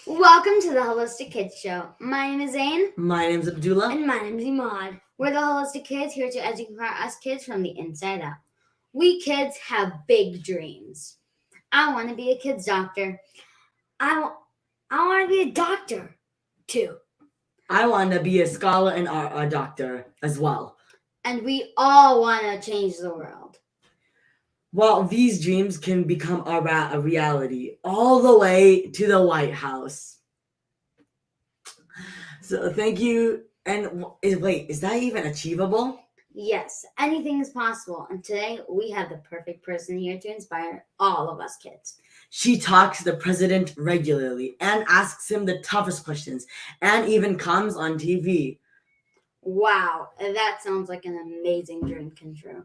Welcome to the Holistic Kids Show. My name is Zane. My name's Abdullah. And my name's Imad. We're the Holistic Kids here to educate us kids from the inside out. We kids have big dreams. I want to be a kid's doctor. I want to be a doctor, too. I want to be a scholar and a doctor as well. And we all want to change the world. Well, these dreams can become a reality all the way to the White House. So thank you. And wait, is that even achievable? Yes, anything is possible. And today we have the perfect person here to inspire all of us kids. She talks to the president regularly and asks him the toughest questions and even comes on TV. Wow, that sounds like an amazing dream come true.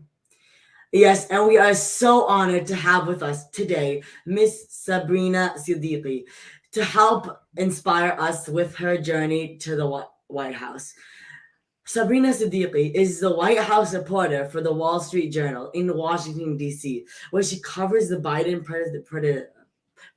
Yes, and we are so honored to have with us today Ms Sabrina Siddiqui to help inspire us with her journey to the White House. Sabrina Siddiqui is the White House reporter for the Wall Street Journal in Washington, D.C., where she covers the Biden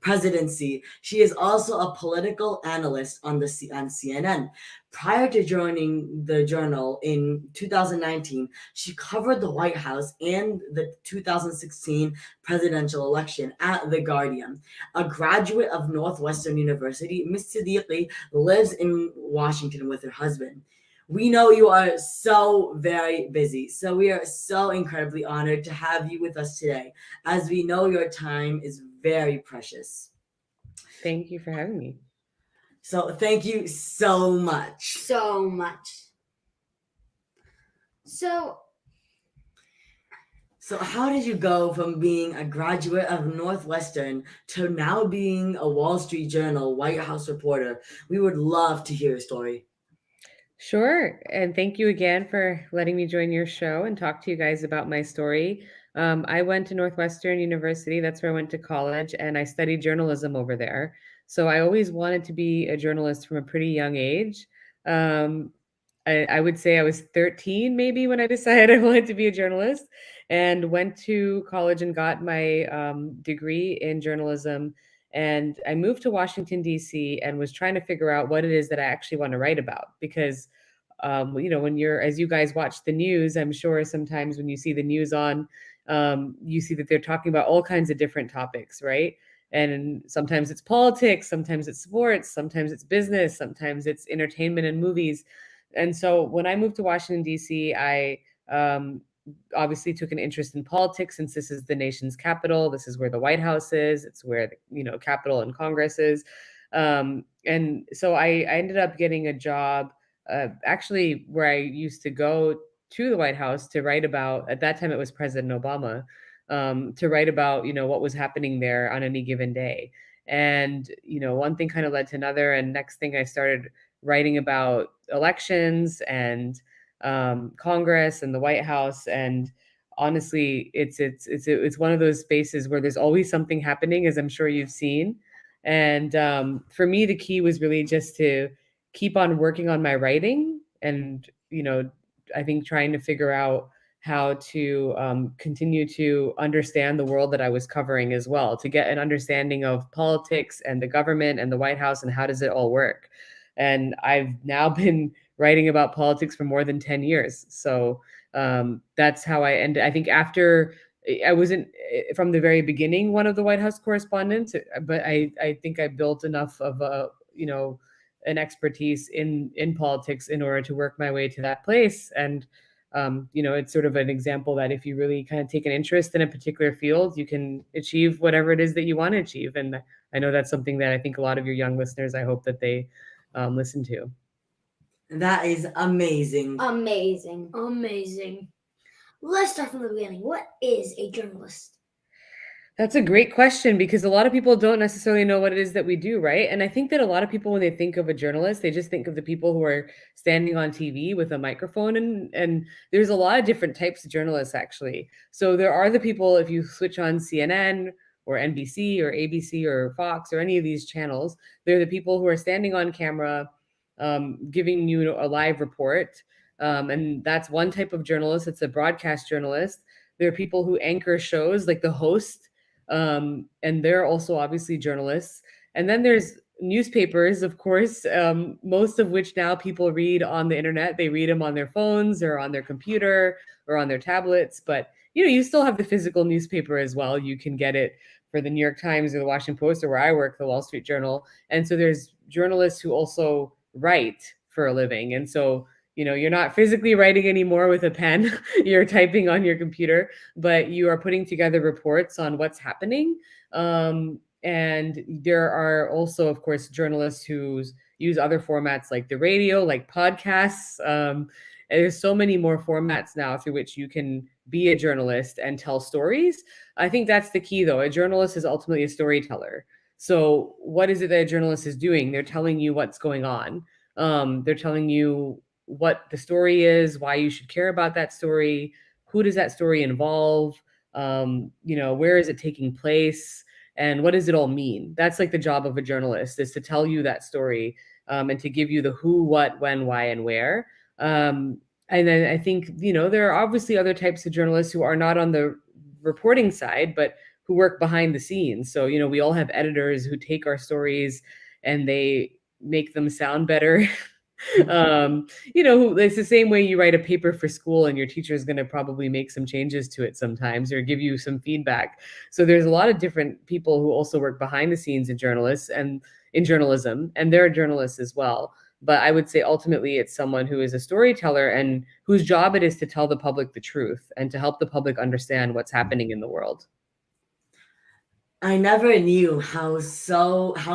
presidency. She is also a political analyst on CNN. Prior to joining the Journal in 2019, she covered the White House and the 2016 presidential election at The Guardian. A graduate of Northwestern University, Ms. Siddiqui lives in Washington with her husband. We know you are so very busy, so we are so incredibly honored to have you with us today, as we know your time is very precious. Thank you for having me. So thank you so much. So much. So how did you go from being a graduate of Northwestern to now being a Wall Street Journal White House reporter? We would love to hear your story. Sure. And thank you again for letting me join your show and talk to you guys about my story. I went to Northwestern University. That's where I went to college, and I studied journalism over there. So I always wanted to be a journalist from a pretty young age. Um, I would say I was 13 maybe when I decided I wanted to be a journalist, and went to college and got my degree in journalism. And I moved to Washington, D.C., and was trying to figure out what it is that I actually want to write about. Because, when as you guys watch the news, I'm sure sometimes when you see the news on, you see that they're talking about all kinds of different topics, right? And sometimes it's politics, sometimes it's sports, sometimes it's business, sometimes it's entertainment and movies. And so when I moved to Washington, D.C., I obviously took an interest in politics, since this is the nation's capital. This is where the White House is. It's where the Capitol and Congress is. And so I ended up getting a job, actually, where I used to go to the White House to write about. At that time, it was President Obama. To write about what was happening there on any given day. And one thing kind of led to another, and next thing I started writing about elections and Congress and the White House. And honestly, it's one of those spaces where there's always something happening, as I'm sure you've seen. And for me, the key was really just to keep on working on my writing, and I think trying to figure out how to continue to understand the world that I was covering as well, to get an understanding of politics and the government and the White House and how does it all work. And I've now been writing about politics for more than 10 years. So that's how I ended. I think after I wasn't from the very beginning one of the White House correspondents, but I think I built enough of an expertise in politics in order to work my way to that place. And it's sort of an example that if you really kind of take an interest in a particular field, you can achieve whatever it is that you want to achieve. And I know that's something that I think a lot of your young listeners, I hope that they listen to. That is amazing. Amazing. Let's start from the beginning. What is a journalist? That's a great question, because a lot of people don't necessarily know what it is that we do, right? And I think that a lot of people, when they think of a journalist, they just think of the people who are standing on TV with a microphone. And there's a lot of different types of journalists, actually. So there are the people, if you switch on CNN or NBC or ABC or Fox or any of these channels, they're the people who are standing on camera, giving you a live report. And that's one type of journalist. It's a broadcast journalist. There are people who anchor shows, like the host, and they're also obviously journalists. And then there's newspapers, of course, most of which now people read on the internet. They read them on their phones or on their computer or on their tablets. But you still have the physical newspaper as well. You can get it for the New York Times or the Washington Post, or where I work, the Wall Street Journal. And so there's journalists who also write for a living. And so you're not physically writing anymore with a pen. You're typing on your computer, but you are putting together reports on what's happening. And there are also, of course, journalists who use other formats like the radio, like podcasts. And there's so many more formats now through which you can be a journalist and tell stories. I think that's the key, though. A journalist is ultimately a storyteller. So what is it that a journalist is doing? They're telling you what's going on. They're telling you what the story is, why you should care about that story, who does that story involve, where is it taking place, and what does it all mean? That's like the job of a journalist, is to tell you that story, and to give you the who, what, when, why, and where. And then I think, there are obviously other types of journalists who are not on the reporting side, but who work behind the scenes. So, we all have editors who take our stories and they make them sound better. It's the same way you write a paper for school and your teacher is going to probably make some changes to it sometimes or give you some feedback. So there's a lot of different people who also work behind the scenes in journalism, and they're journalists as well. But I would say ultimately it's someone who is a storyteller and whose job it is to tell the public the truth and to help the public understand what's happening in the world. I never knew how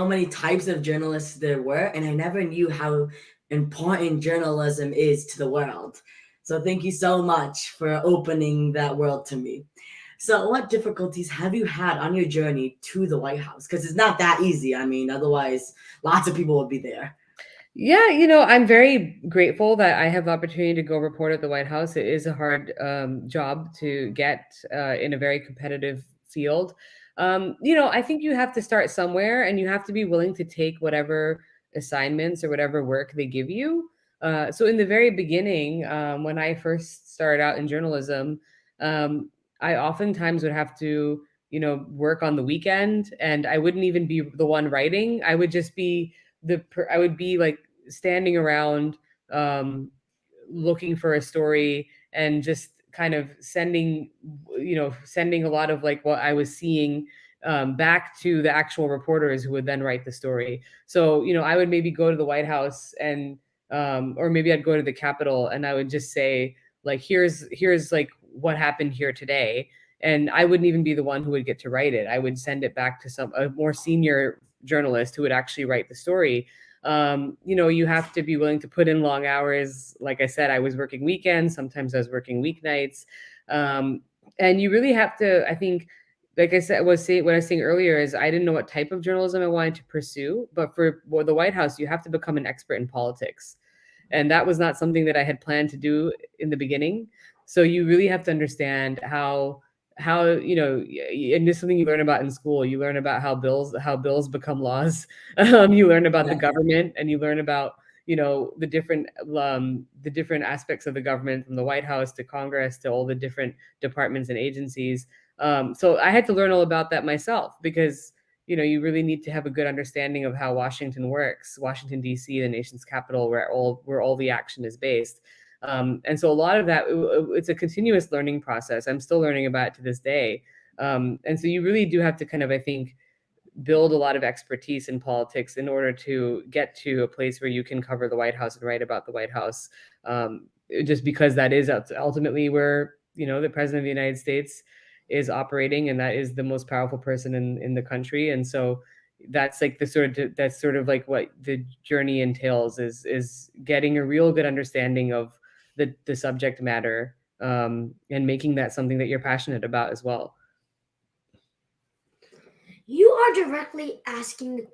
many types of journalists there were, and I never knew how important journalism is to the world. So thank you so much for opening that world to me. So what difficulties have you had on your journey to the White House? Because it's not that easy. I mean, otherwise lots of people would be there. Yeah, I'm very grateful that I have the opportunity to go report at the White House. It is a hard job to get in a very competitive field. I think you have to start somewhere, and you have to be willing to take whatever assignments or whatever work they give you. So in the very beginning, when I first started out in journalism, I oftentimes would have to, work on the weekend, and I wouldn't even be the one writing. I would just be I would be like standing around, looking for a story and just kind of sending a lot of like what I was seeing back to the actual reporters who would then write the story. So I would maybe go to the White House and or maybe I'd go to the Capitol and I would just say like here's like what happened here today, and I wouldn't even be the one who would get to write it. I would send it back to a more senior journalist who would actually write the story. You have to be willing to put in long hours. Like I said, I was working weekends, sometimes I was working weeknights. And you really have to, I think, like I said, what I was saying earlier is I didn't know what type of journalism I wanted to pursue, but for the White House, you have to become an expert in politics. And that was not something that I had planned to do in the beginning. So you really have to understand how and this is something you learn about in school. You learn about how bills become laws. You learn about the government, and you learn about the different aspects of the government, from the White House to Congress to all the different departments and agencies. So I had to learn all about that myself, because you really need to have a good understanding of how Washington works, Washington D.C., the nation's capital, where all the action is based. And so a lot of that, it's a continuous learning process. I'm still learning about it to this day. And so you really do have to kind of, I think, build a lot of expertise in politics in order to get to a place where you can cover the White House and write about the White House. Just because that is ultimately where, the president of the United States is operating, and that is the most powerful person in the country. And so that's like that's sort of like what the journey entails, is getting a real good understanding of the subject matter, and making that something that you're passionate about as well. You are directly asking the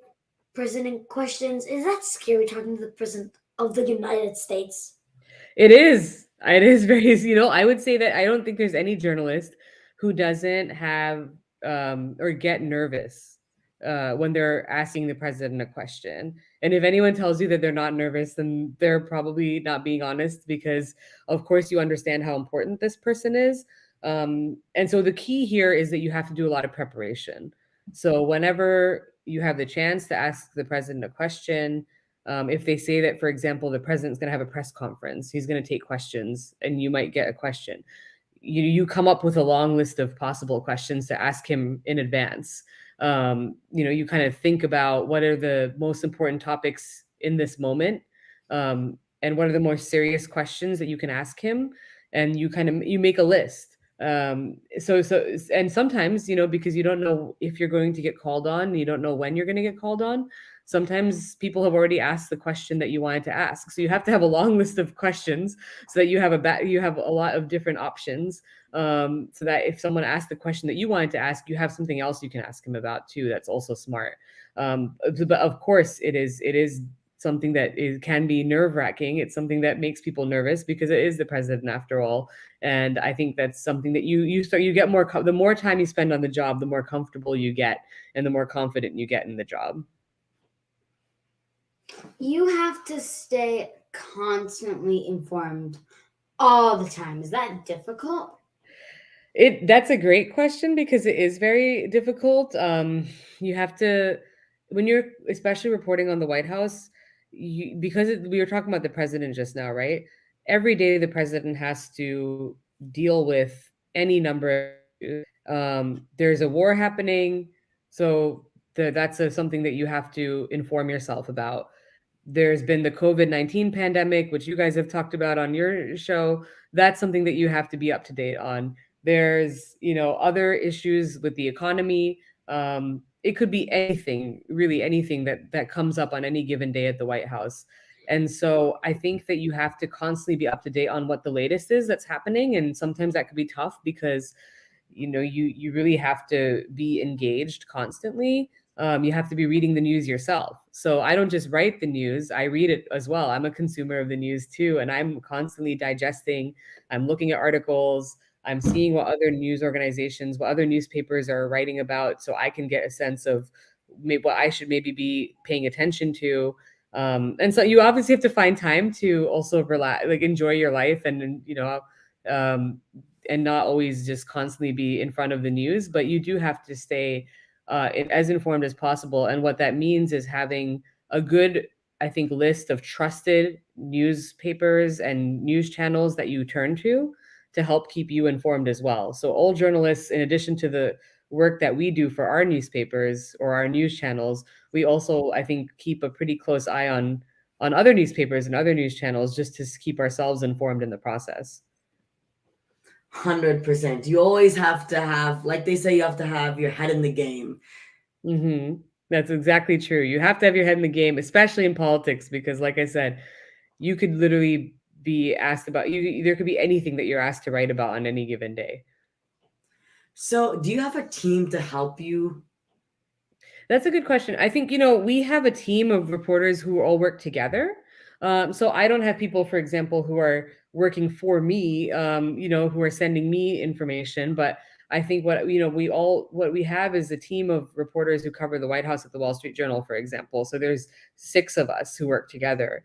president questions. Is that scary, talking to the president of the United States? It is. It is very, I would say that I don't think there's any journalist who doesn't have or get nervous when they're asking the president a question. And if anyone tells you that they're not nervous, then they're probably not being honest, because of course you understand how important this person is. And so the key here is that you have to do a lot of preparation. So whenever you have the chance to ask the president a question. If they say that, for example, the president's going to have a press conference, he's going to take questions, and you might get a question. You come up with a long list of possible questions to ask him in advance. You kind of think about what are the most important topics in this moment, and what are the more serious questions that you can ask him, and you make a list. And sometimes, because you don't know if you're going to get called on, you don't know when you're going to get called on. Sometimes people have already asked the question that you wanted to ask, so you have to have a long list of questions so that you have a lot of different options, so that if someone asked the question that you wanted to ask, you have something else you can ask him about too. That's also smart. But of course, it is something that can be nerve wracking. It's something that makes people nervous because it is the president after all. And I think that's something that you get more. The more time you spend on the job, the more comfortable you get, and the more confident you get in the job. You have to stay constantly informed all the time. Is that difficult? That's a great question because it is very difficult. You have to, when you're especially reporting on the White House, we were talking about the president just now, right? Every day the president has to deal with any number of issues. There's a war happening, so something that you have to inform yourself about. There's been the COVID-19 pandemic, which you guys have talked about on your show. That's something that you have to be up to date on. There's, other issues with the economy. It could be anything, really anything that comes up on any given day at the White House. And so I think that you have to constantly be up to date on what the latest is that's happening. And sometimes that could be tough because, you really have to be engaged constantly. You have to be reading the news yourself. So I don't just write the news, I read it as well. I'm a consumer of the news too, and I'm constantly digesting. I'm looking at articles. I'm seeing what other news organizations, what other newspapers are writing about, so I can get a sense of maybe what I should maybe be paying attention to. And so you obviously have to find time to also relax, like enjoy your life, um, and not always just constantly be in front of the news. But you do have to stay as informed as possible. And what that means is having a good, I think, list of trusted newspapers and news channels that you turn to help keep you informed as well. So all journalists, in addition to the work that we do for our newspapers or our news channels, we also, I think, keep a pretty close eye on other newspapers and other news channels just to keep ourselves informed in the process. 100%. You always have to have, like they say, you have to have your head in the game. Mm-hmm. That's exactly true. You have to have your head in the game, especially in politics, because, like I said, you could literally be asked about you. There could be anything that you're asked to write about on any given day. So, do you have a team to help you? That's a good question. I think, we have a team of reporters who all work together. So I don't have people, for example, who are working for me, who are sending me information. But I think what we have is a team of reporters who cover the White House at the Wall Street Journal, for example. So there's 6 of us who work together.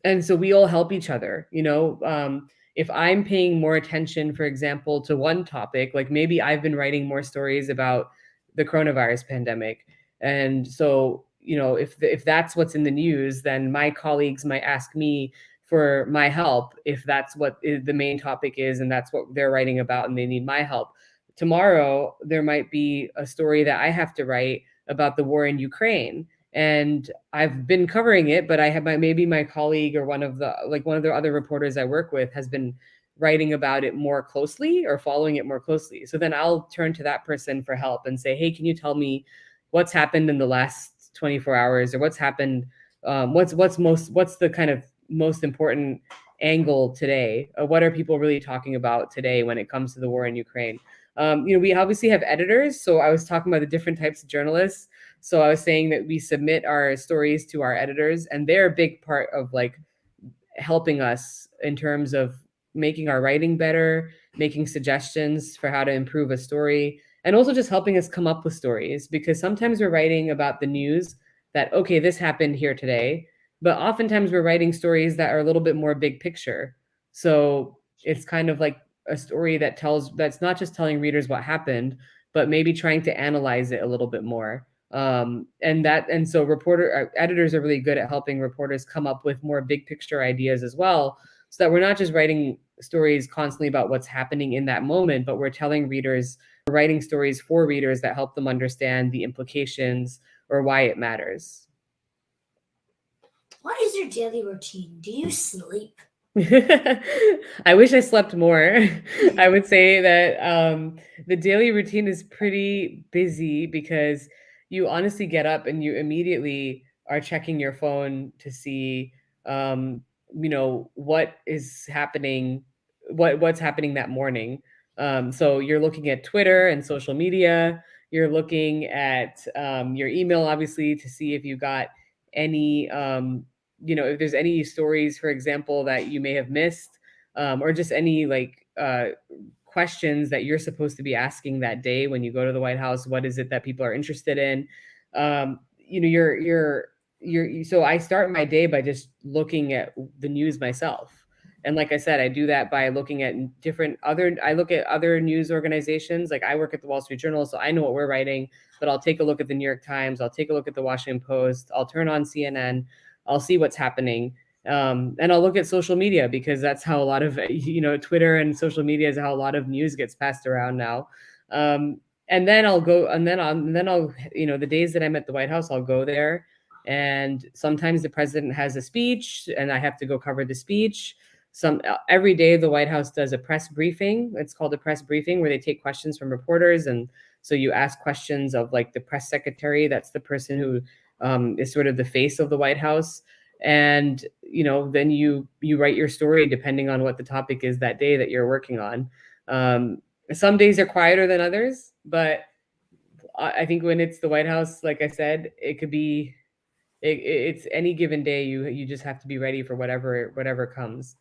And so we all help each other. If I'm paying more attention, for example, to one topic, like maybe I've been writing more stories about the coronavirus pandemic, and so, if that's what's in the news, then my colleagues might ask me for my help if that's what the main topic is and that's what they're writing about and they need my help. Tomorrow, there might be a story that I have to write about the war in Ukraine. And I've been covering it, but I have maybe my colleague or one of the other reporters I work with has been writing about it more closely or following it more closely. So then I'll turn to that person for help and say, hey, can you tell me what's happened in the last 24 hours, or what's happened, what's the kind of most important angle today, what are people really talking about today when it comes to the war in Ukraine. We obviously have editors, so I was talking about the different types of journalists. So I was saying that we submit our stories to our editors, and they're a big part of like helping us in terms of making our writing better, making suggestions for how to improve a story, and also just helping us come up with stories, because sometimes we're writing about the news that, okay, this happened here today, but oftentimes we're writing stories that are a little bit more big picture. So it's kind of like a story that's not just telling readers what happened, but maybe trying to analyze it a little bit more. And so editors are really good at helping reporters come up with more big picture ideas as well, so that we're not just writing stories constantly about what's happening in that moment, but we're telling readers, we're writing stories for readers that help them understand the implications or why it matters. What is your daily routine? Do you sleep? I wish I slept more. I would say that the daily routine is pretty busy because you honestly get up and you immediately are checking your phone to see, um, what is happening, what's happening that morning. So you're looking at Twitter and social media. You're looking at your email, obviously, to see if you got any if there's any stories, for example, that you may have missed, or just any questions that you're supposed to be asking that day when you go to the White House. What is it that people are interested in? So I start my day by just looking at the news myself. And like I said, I do that by looking at I look at other news organizations. Like I work at the Wall Street Journal, so I know what we're writing, but I'll take a look at the New York Times. I'll take a look at the Washington Post. I'll turn on CNN. I'll see what's happening. And I'll look at social media, because that's how a lot of, Twitter and social media is how a lot of news gets passed around now. And then I'll go, and then I'll, the days that I'm at the White House, I'll go there. And sometimes the president has a speech and I have to go cover the speech. Every day the White House does a press briefing. It's called a press briefing, where they take questions from reporters. And so you ask questions of like the press secretary. That's the person who is sort of the face of the White House. And then you write your story depending on what the topic is that day that you're working on. Some days are quieter than others, but I think when it's the White House, like I said, it could be it's any given day. You just have to be ready for whatever comes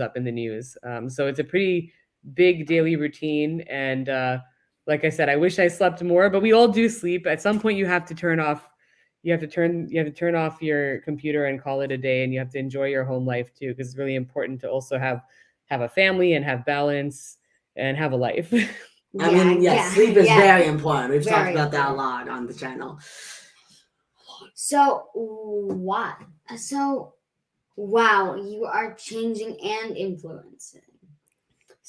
up in the news. So it's a pretty big daily routine. And like I said, I wish I slept more, but we all do sleep. At some point, you have to turn off. You have to turn off your computer and call it a day, and you have to enjoy your home life too, because it's really important to also have a family and have balance and have a life. I mean, yes, sleep is very important. We've talked Very about that a important. lot on the channel. So what? So wow, you are changing and influencing.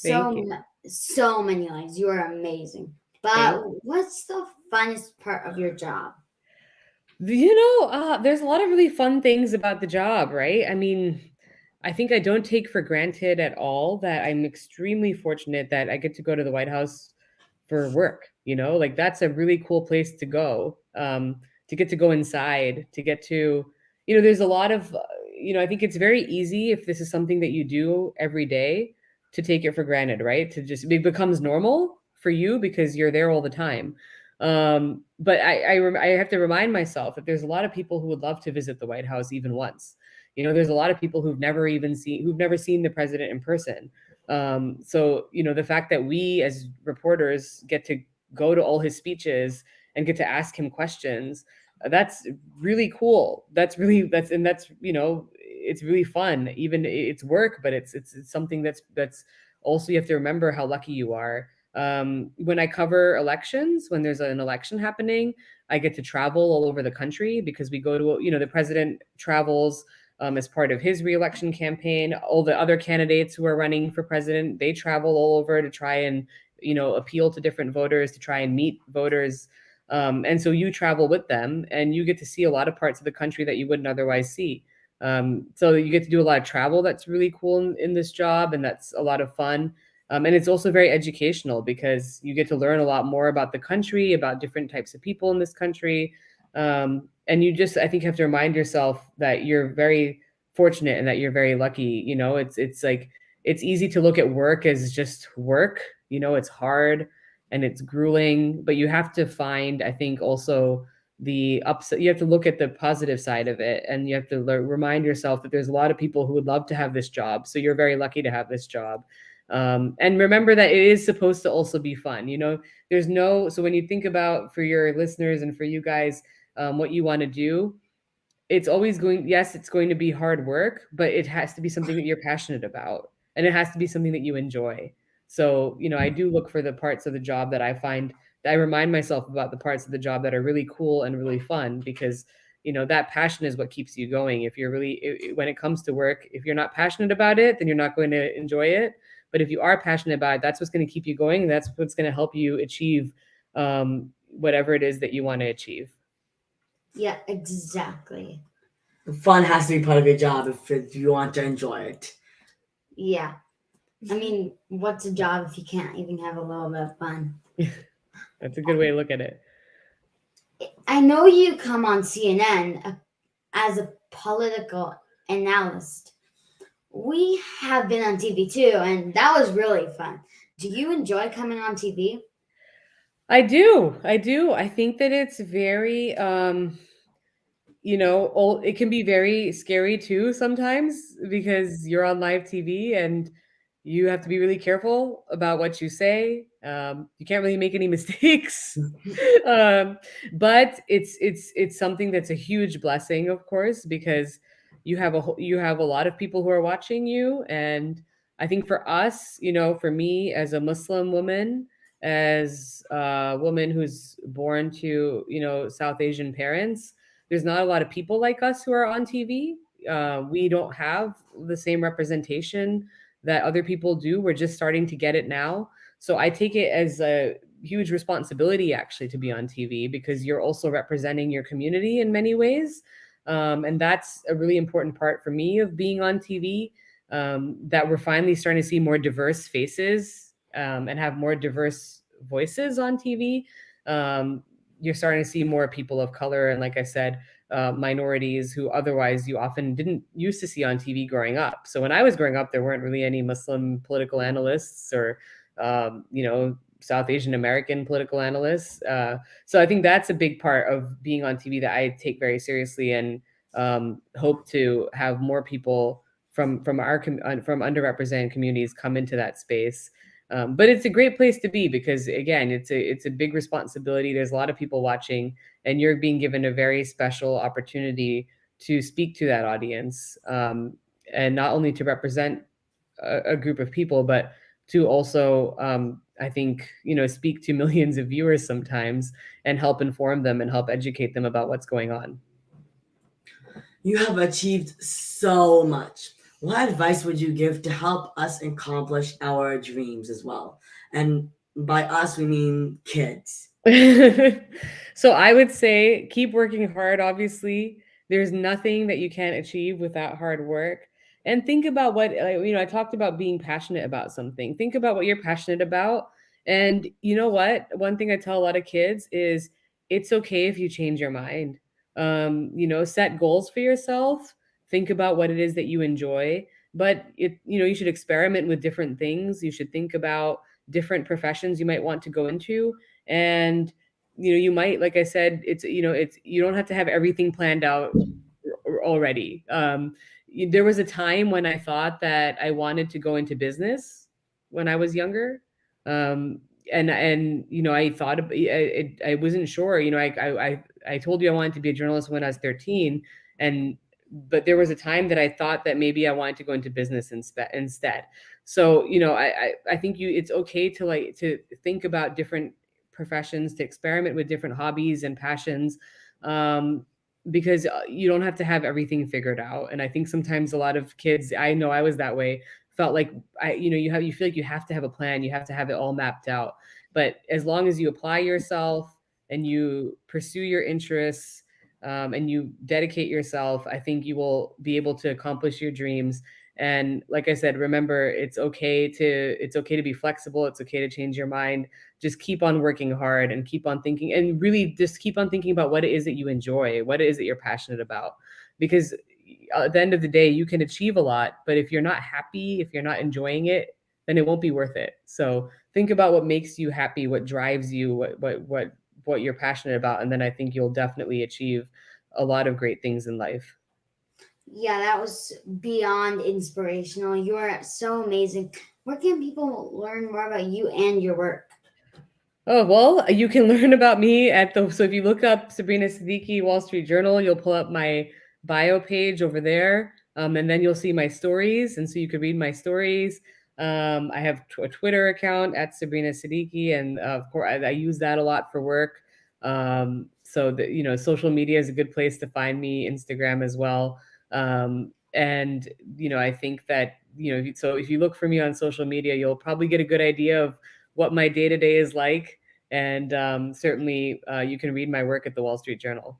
Thank you. So many lives. You are amazing. Thank But what's the funnest part of your job? There's a lot of really fun things about the job, right? I mean, I think I don't take for granted at all that I'm extremely fortunate that I get to go to the White House for work. Like that's a really cool place to go. To get to go inside, to get to, there's a lot of, I think it's very easy, if this is something that you do every day, to take it for granted, right? It becomes normal for you because you're there all the time. But I have to remind myself that there's a lot of people who would love to visit the White House even once. There's a lot of people who've never seen the president in person. So the fact that we as reporters get to go to all his speeches and get to ask him questions, that's really cool. That's it's really fun. Even it's work, but it's something that's also, you have to remember how lucky you are. When I cover elections, when there's an election happening, I get to travel all over the country, because we go to, the president travels as part of his reelection campaign. All the other candidates who are running for president, they travel all over to try and, appeal to different voters, to try and meet voters. And so you travel with them and you get to see a lot of parts of the country that you wouldn't otherwise see. So you get to do a lot of travel. That's really cool in this job, and that's a lot of fun. And it's also very educational, because you get to learn a lot more about the country, about different types of people in this country. And you just, I think, have to remind yourself that you're very fortunate and that you're very lucky. It's like, it's easy to look at work as just work. It's hard and it's grueling, but you have to find, I think, also the upside. You have to look at the positive side of it, and you have to remind yourself that there's a lot of people who would love to have this job. So you're very lucky to have this job. And remember that it is supposed to also be fun. So when you think about, for your listeners and for you guys, what you want to do, it's going to be hard work, but it has to be something that you're passionate about, and it has to be something that you enjoy. So, I do look for the parts of the job that I find I remind myself about the parts of the job that are really cool and really fun, because that passion is what keeps you going. If you're really, when it comes to work, if you're not passionate about it, then you're not going to enjoy it. But if you are passionate about it, that's what's going to keep you going, and that's what's going to help you achieve whatever it is that you want to achieve. Yeah, exactly. Fun has to be part of your job if you want to enjoy it. Yeah. I mean, what's a job if you can't even have a little bit of fun? That's a good way to look at it. I know you come on CNN as a political analyst. We have been on TV too, and that was really fun. Do you enjoy coming on TV? I do. I think that it's very it can be very scary too sometimes, because you're on live TV and you have to be really careful about what you say. You can't really make any mistakes. um, but it's something that's a huge blessing, of course, because you have a lot of people who are watching you. And I think for us, for me as a Muslim woman, as a woman who's born to South Asian parents, there's not a lot of people like us who are on TV. We don't have the same representation that other people do. We're just starting to get it now. So I take it as a huge responsibility actually to be on TV, because you're also representing your community in many ways. And that's a really important part for me of being on TV, that we're finally starting to see more diverse faces, and have more diverse voices on TV. You're starting to see more people of color, and like I said, minorities who otherwise you often didn't used to see on TV growing up. So when I was growing up, there weren't really any Muslim political analysts or South Asian American political analysts. So I think that's a big part of being on TV that I take very seriously, and hope to have more people from our from underrepresented communities come into that space. But it's a great place to be, because again, it's a big responsibility. There's a lot of people watching, and you're being given a very special opportunity to speak to that audience, and not only to represent a group of people, but to also, I think, speak to millions of viewers sometimes, and help inform them and help educate them about what's going on. You have achieved so much. What advice would you give to help us accomplish our dreams as well? And by us, we mean kids. So I would say keep working hard. Obviously, there's nothing that you can't achieve without hard work. And think about what, I talked about being passionate about something. Think about what you're passionate about. And you know what? One thing I tell a lot of kids is it's okay if you change your mind. Set goals for yourself. Think about what it is that you enjoy. But you should experiment with different things. You should think about different professions you might want to go into. And you might, like I said, it's you don't have to have everything planned out already. There was a time when I thought that I wanted to go into business when I was younger. And I thought I wasn't sure. I told you I wanted to be a journalist when I was 13, but there was a time that I thought that maybe I wanted to go into business instead. So I think it's okay to think about different professions, to experiment with different hobbies and passions, because you don't have to have everything figured out. And I think sometimes a lot of kids, I know I was that way, felt like you feel like you have to have a plan, you have to have it all mapped out. But as long as you apply yourself and you pursue your interests, and you dedicate yourself, I think you will be able to accomplish your dreams. And like I said, remember, it's okay to be flexible. It's okay to change your mind. Just keep on working hard and keep on thinking, and really just keep on thinking about what it is that you enjoy, what it is that you're passionate about. Because at the end of the day, you can achieve a lot, but if you're not happy, if you're not enjoying it, then it won't be worth it. So think about what makes you happy, what drives you, what you're passionate about, and then I think you'll definitely achieve a lot of great things in life. Yeah, that was beyond inspirational. You are so amazing. Where can people learn more about you and your work? Oh, well, you can learn about me so if you look up Sabrina Siddiqui Wall Street Journal, you'll pull up my bio page over there. And then you'll see my stories. And so you can read my stories. I have a Twitter account at Sabrina Siddiqui, and of course, I use that a lot for work. So that social media is a good place to find me. Instagram as well. And I think that so if you look for me on social media, you'll probably get a good idea of what my day to day is like. And certainly, you can read my work at the Wall Street Journal.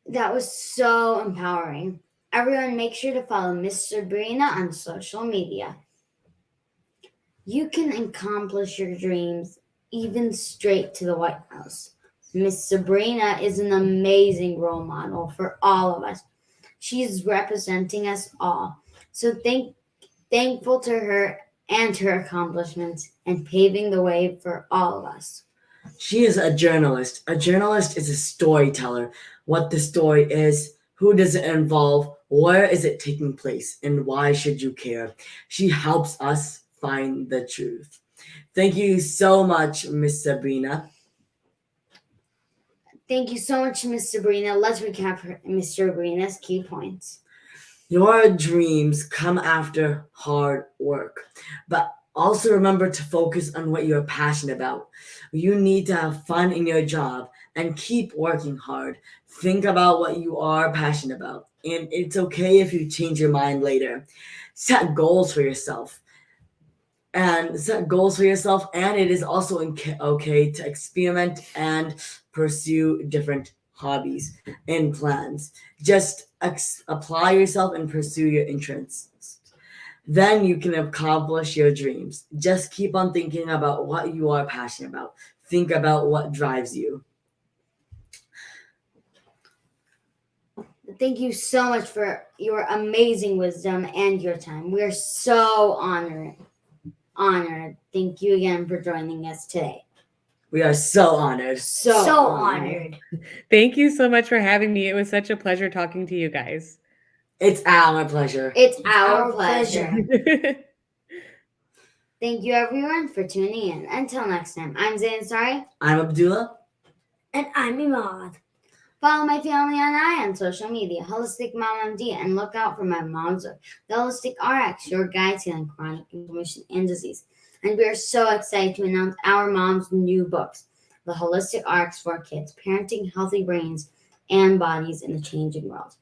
That was so empowering. Everyone, make sure to follow Ms Sabrina on social media. You can accomplish your dreams even straight to the White House. Ms Sabrina is an amazing role model for all of us. She's representing us all. So thankful to her and her accomplishments and paving the way for all of us. She is a journalist. A journalist is a storyteller. What the story is, who does it involve, where is it taking place, and why should you care? She helps us find the truth. Thank you so much, Miss Sabrina. Thank you so much, Ms Sabrina. Let's recap Ms Sabrina's key points. Your dreams come after hard work, but also remember to focus on what you're passionate about. You need to have fun in your job and keep working hard. Think about what you are passionate about, and it's okay if you change your mind later. Set goals for yourself. And it is also okay to experiment and pursue different hobbies and plans. Just apply yourself and pursue your interests. Then you can accomplish your dreams. Just keep on thinking about what you are passionate about. Think about what drives you. Thank you so much for your amazing wisdom and your time. We're so honored. Thank you again for joining us today. We are so honored. So honored. Thank you so much for having me. It was such a pleasure talking to you guys. It's our pleasure. It's our pleasure. Thank you everyone for tuning in. Until next time, I'm Zayn Sari. I'm Abdullah. And I'm Imad. Follow my family and I on social media, Holistic Mom MD, and look out for my mom's book, The Holistic RX, your guide to healing chronic inflammation and disease. And we are so excited to announce our mom's new books, The Holistic RX for Kids, Parenting Healthy Brains and Bodies in a Changing World,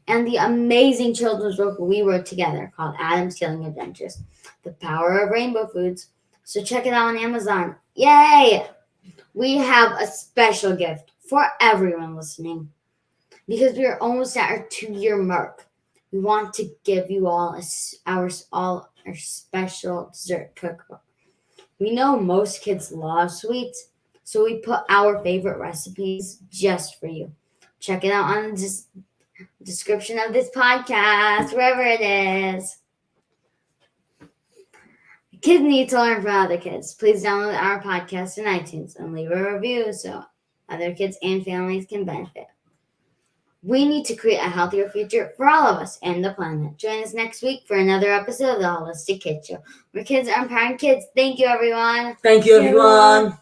and the amazing children's book we wrote together called Adam's Healing Adventures, The Power of Rainbow Foods. So check it out on Amazon. Yay! We have a special gift for everyone listening. Because we are almost at our 2-year mark, we want to give you all our special dessert cookbook. We know most kids love sweets, so we put our favorite recipes just for you. Check it out on the description of this podcast, wherever it is. Kids need to learn from other kids. Please download our podcast in iTunes and leave a review so other kids and families can benefit. We need to create a healthier future for all of us and the planet. Join us next week for another episode of the Holistic Kid Show, where kids are empowering kids. Thank you, everyone. Thank you, everyone.